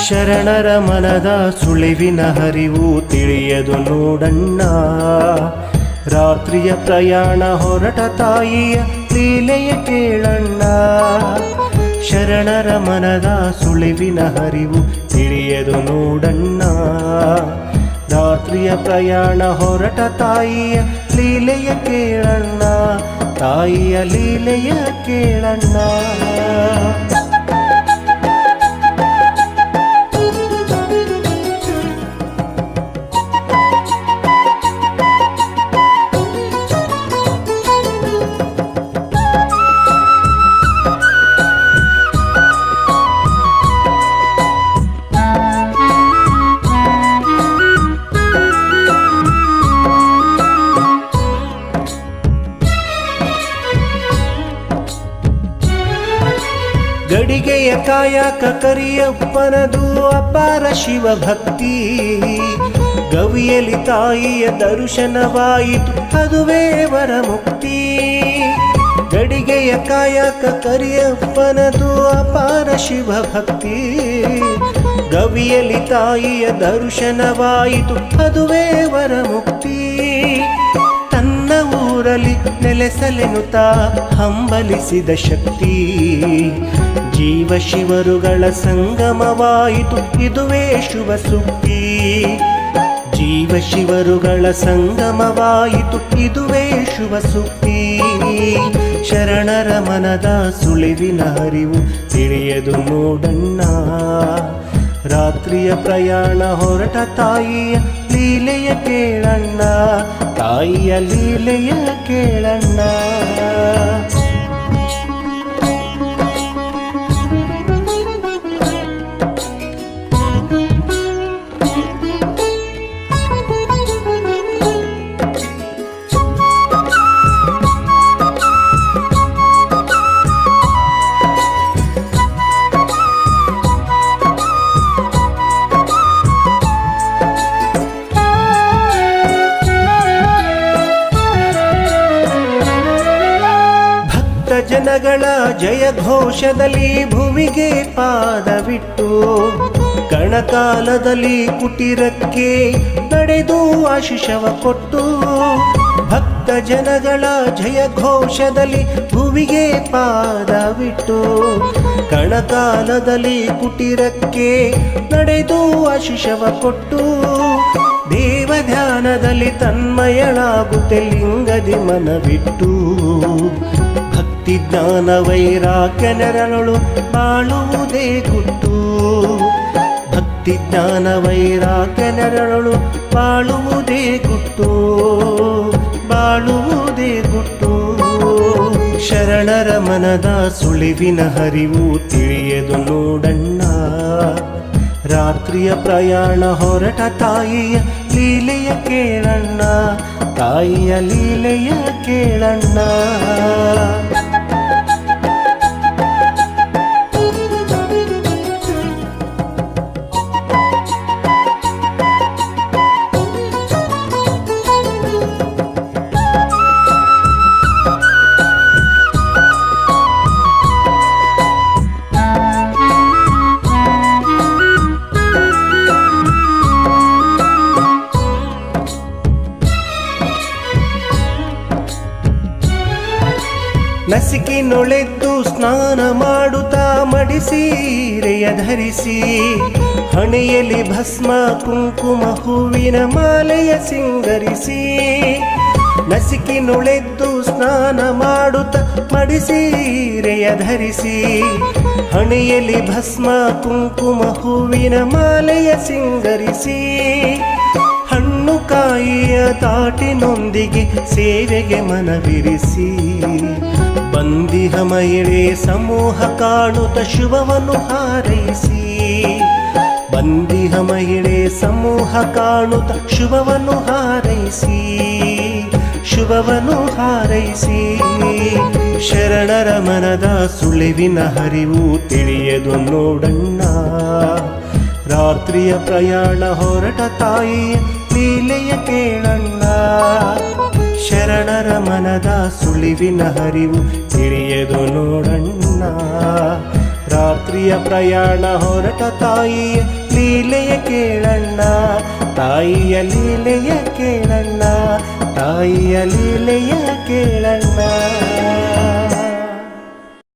ಶರಣರ ಮನದ ಸುಳಿವಿನ ಹರಿವು ತಿಳಿಯದು ನೋಡಣ್ಣ. ರಾತ್ರಿಯ ಪ್ರಯಾಣ ಹೊರಟ ತಾಯಿಯ ಲೀಲೆಯ ಕೇಳಣ್ಣ. ಶರಣರ ಮನದ ಸುಳಿವಿನ ಹರಿವು ತಿಳಿಯದು ನೋಡಣ್ಣ. ರಾತ್ರಿಯ ಪ್ರಯಾಣ ಹೊರಟ ತಾಯಿಯ ಲೀಲೆಯ ಕೇಳಣ್ಣ. ತಾಯಿಯ ಲೀಲೆಯ ಕೇಳಣ್ಣ. ಗಡಿಗೆಯ ಕಾಯಕ ಕರಿಯಪ್ಪನದು ಅಪಾರ ಶಿವಭಕ್ತಿ. ಗವಿಯಲ್ಲಿ ತಾಯಿಯ ದರ್ಶನವಾಯಿತು ಅದುವೇ ವರಮುಕ್ತಿ. ಗಡಿಗೆಯ ಕಾಯಕ ಕರಿಯಪ್ಪನದು ಅಪಾರ ಶಿವಭಕ್ತಿ. ಗವಿಯಲ್ಲಿ ತಾಯಿಯ ದರ್ಶನವಾಯಿತು ಅದುವೇ ವರಮುಕ್ತಿ. ತನ್ನ ಊರಲ್ಲಿ ನೆಲೆಸಲೆನುತ ಹಂಬಲಿಸಿದ ಶಕ್ತಿ. ಜೀವ ಶಿವರುಗಳ ಸಂಗಮವಾಯಿತು ಇದುವೇ ಶುಭ ಸುದ್ದಿ. ಜೀವ ಶಿವರುಗಳ ಸಂಗಮವಾಯಿತು ಇದುವೇ ಶುಭ ಸುದ್ದಿ. ಶರಣರ ಮನದ ಸುಳಿವಿನ ಹರಿವು ತಿಳಿಯದು ನೋಡಣ್ಣ. ರಾತ್ರಿಯ ಪ್ರಯಾಣ ಹೊರಟ ತಾಯಿಯ ಲೀಲೆಯ ಕೇಳಣ್ಣ. ತಾಯಿಯ ಲೀಲೆಯ ಕೇಳಣ್ಣ. ಜನಗಳ ಜಯ ಘೋಷದಲ್ಲಿ ಭೂಮಿಗೆ ಪಾದವಿಟ್ಟು ಕಣಕಾಲದಲ್ಲಿ ಕುಟೀರಕ್ಕೆ ನಡೆದು ಆಶೀಷವ ಕೊಟ್ಟು. ಭಕ್ತ ಜನಗಳ ಜಯ ಘೋಷದಲ್ಲಿ ಭೂಮಿಗೆ ಪಾದವಿಟ್ಟು ಕಣಕಾಲದಲ್ಲಿ ಕುಟೀರಕ್ಕೆ ನಡೆದು ಆಶೀಷವ ಕೊಟ್ಟು. ದೇವ ಧ್ಯಾನದಲ್ಲಿ ತನ್ಮಯಳಾಗುತ್ತೆ ಲಿಂಗದಿ ಮನವಿಟ್ಟು. ಭಕ್ತಿ ಜ್ಞಾನ ವೈರಾಗ್ಯ ನೆರಳು ಬಾಳುವುದೇ ಗುಟ್ಟು. ಭಕ್ತಿ ಜ್ಞಾನ ವೈರಾಗ್ಯ ನೆರಳು ಬಾಳುವುದೇ ಗುಟ್ಟು. ಬಾಳುವುದೇ ಗುಟ್ಟು. ಶರಣರ ಮನದ ಸುಳಿವಿನ ಹರಿವು ತಿಳಿಯದು ನೋಡಣ್ಣ. ರಾತ್ರಿಯ ಪ್ರಯಾಣ ಹೊರಟ ತಾಯಿಯ ಲೀಲೆಯ ಕೇಳಣ್ಣ. ತಾಯಿಯ ಲೀಲೆಯ ಕೇಳಣ್ಣ. ನಸಿಕಿನೊಳೆದ್ದು ಸ್ನಾನ ಮಾಡುತ್ತಾ ಮಡಿಸೀರೆಯ ಧರಿಸಿ. ಹಣೆಯಲ್ಲಿ ಭಸ್ಮ ಕುಂಕುಮ ಹೂವಿನ ಮಾಲೆಯ ಸಿಂಗರಿಸಿ. ನಸಿಕಿನೊಳೆದ್ದು ಸ್ನಾನ ಮಾಡುತ್ತಾ ಮಡಿಸೀರೆಯ ಧರಿಸಿ. ಹಣೆಯಲ್ಲಿ ಭಸ್ಮ ಕುಂಕುಮ ಹೂವಿನ ಮಾಲೆಯ ಸಿಂಗರಿಸಿ. ಹಣ್ಣು ಕಾಯಿಯ ತಾಟಿನೊಂದಿಗೆ ಸೇವೆಗೆ ಮನವಿರಿಸಿ. ಬಂದಿಹ ಮಹಿಳೆ ಸಮೂಹ ಕಾಣುತ್ತ ಶುಭವನ್ನು ಹಾರೈಸಿ. ಬಂದಿಹ ಮಹಿಳೆ ಸಮೂಹ ಕಾಣುತ್ತ ಶುಭವನ್ನು ಹಾರೈಸಿ. ಶುಭವನ್ನು ಹಾರೈಸಿ. ಶರಣರ ಮನದ ಸುಳಿವಿನ ಹರಿವು ತಿಳಿಯದು ನೋಡಣ್ಣ. ರಾತ್ರಿಯ ಪ್ರಯಾಣ ಹೊರಟ ತಾಯಿಯ ಲೀಲೆಯ ಕೇಳಣ್ಣ. ಶರಣರ ಮನದ ಸುಳಿವಿನ ಹರಿವು ತಿಳಿಯದು ನೋಡಣ್ಣ. ರಾತ್ರಿಯ ಪ್ರಯಾಣ ಹೊರಟ ತಾಯಿಯ ಲೀಲೆಯ ಕೇಳಣ್ಣ, ತಾಯಿಯ ಲೀಲೆಯ ಕೇಳಣ್ಣ, ತಾಯಿಯ ಲೀಲೆಯ ಕೇಳಣ್ಣ.